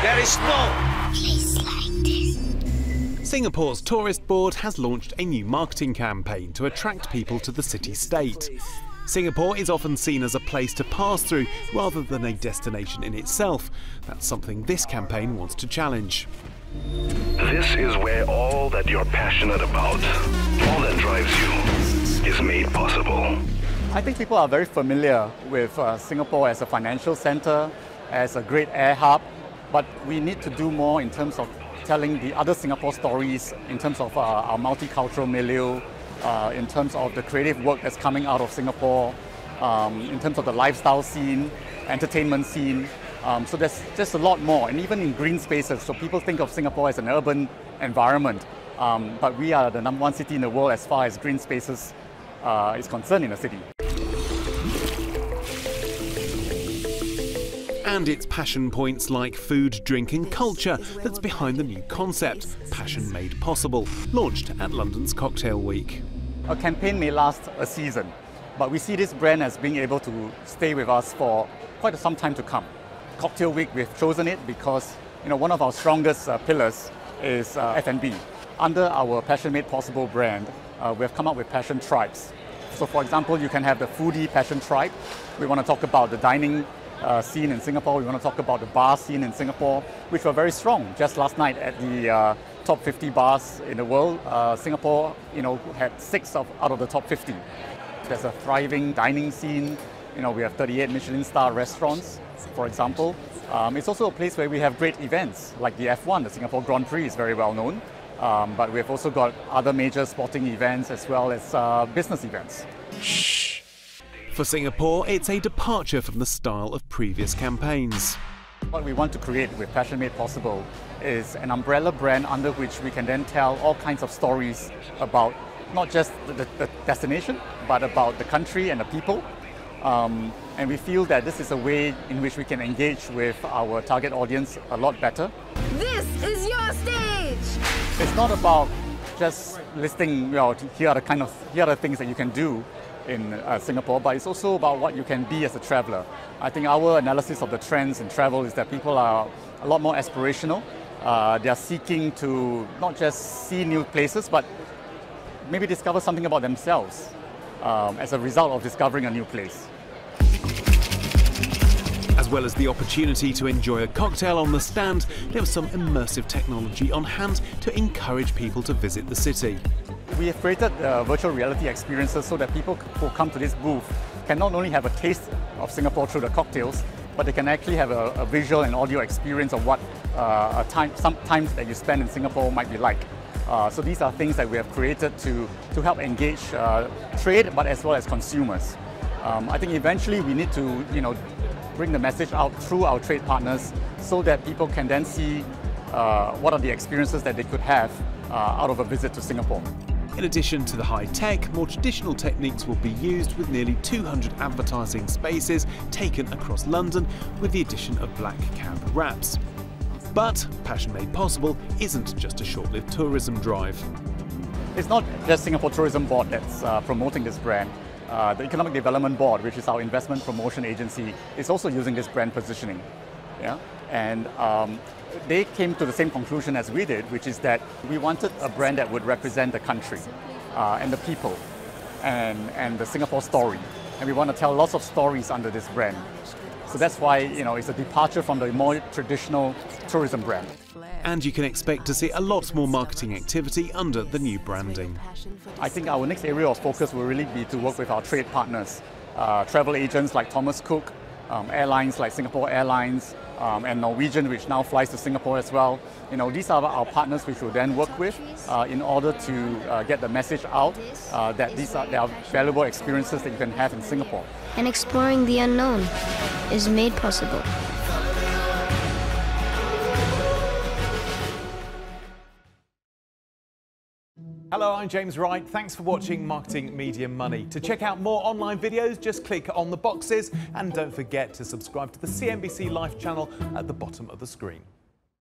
Very small. Place like this. Singapore's Tourist Board has launched a new marketing campaign to attract people to the city-state. Singapore is often seen as a place to pass through rather than a destination in itself. That's something this campaign wants to challenge. This is where all that you're passionate about, all that drives you, is made possible. I think people are very familiar with Singapore as a financial center, as a great air hub, but we need to do more in terms of telling the other Singapore stories, in terms of our multicultural milieu, in terms of the creative work that's coming out of Singapore, in terms of the lifestyle scene, entertainment scene. So there's just a lot more, and even in green spaces. So people think of Singapore as an urban environment, but we are the #1 city in the world as far as green spaces is concerned in the city. And it's passion points like food, drink and culture that's behind the new concept, Passion Made Possible, launched at London's Cocktail Week. A campaign may last a season, but we see this brand as being able to stay with us for quite some time to come. Cocktail Week, we've chosen it because one of our strongest pillars is F&B. Under our Passion Made Possible brand, we have come up with Passion Tribes. So for example, you can have the foodie Passion Tribe. We want to talk about the dining scene in Singapore. We want to talk about the bar scene in Singapore, which were very strong. Just last night at the top 50 bars in the world, Singapore had 6 out of the top 50. There's a thriving dining scene. We have 38 Michelin star restaurants, for example. It's also a place where we have great events, like the F1, the Singapore Grand Prix is very well known. But we've also got other major sporting events as well as business events. For Singapore, it's a departure from the style of previous campaigns. What we want to create with Passion Made Possible is an umbrella brand under which we can then tell all kinds of stories about not just the destination, but about the country and the people. And we feel that this is a way in which we can engage with our target audience a lot better. This is your stage! It's not about just listing, here are the things that you can do in Singapore, but it's also about what you can be as a traveler. I think our analysis of the trends in travel is that people are a lot more aspirational. They are seeking to not just see new places, but maybe discover something about themselves as a result of discovering a new place. As well as the opportunity to enjoy a cocktail on the stand, there was some immersive technology on hand to encourage people to visit the city. We have created virtual reality experiences so that people who come to this booth can not only have a taste of Singapore through the cocktails, but they can actually have a visual and audio experience of what some times that you spend in Singapore might be like. So these are things that we have created to help engage trade, but as well as consumers. I think eventually we need to bring the message out through our trade partners so that people can then see what are the experiences that they could have out of a visit to Singapore. In addition to the high-tech, more traditional techniques will be used with nearly 200 advertising spaces taken across London with the addition of black cab wraps. But Passion Made Possible isn't just a short-lived tourism drive. It's not just Singapore Tourism Board that's promoting this brand. The Economic Development Board, which is our investment promotion agency, is also using this brand positioning. Yeah? And they came to the same conclusion as we did, which is that we wanted a brand that would represent the country and the people and the Singapore story. And we want to tell lots of stories under this brand. So that's why it's a departure from the more traditional tourism brand. And you can expect to see a lot more marketing activity under the new branding. I think our next area of focus will really be to work with our trade partners, travel agents like Thomas Cook, airlines like Singapore Airlines, and Norwegian, which now flies to Singapore as well. These are our partners which we'll then work with in order to get the message out that there are valuable experiences that you can have in Singapore. And exploring the unknown is made possible. Hello, I'm James Wright. Thanks for watching Marketing Media Money. To check out more online videos, just click on the boxes and don't forget to subscribe to the CNBC Live channel at the bottom of the screen.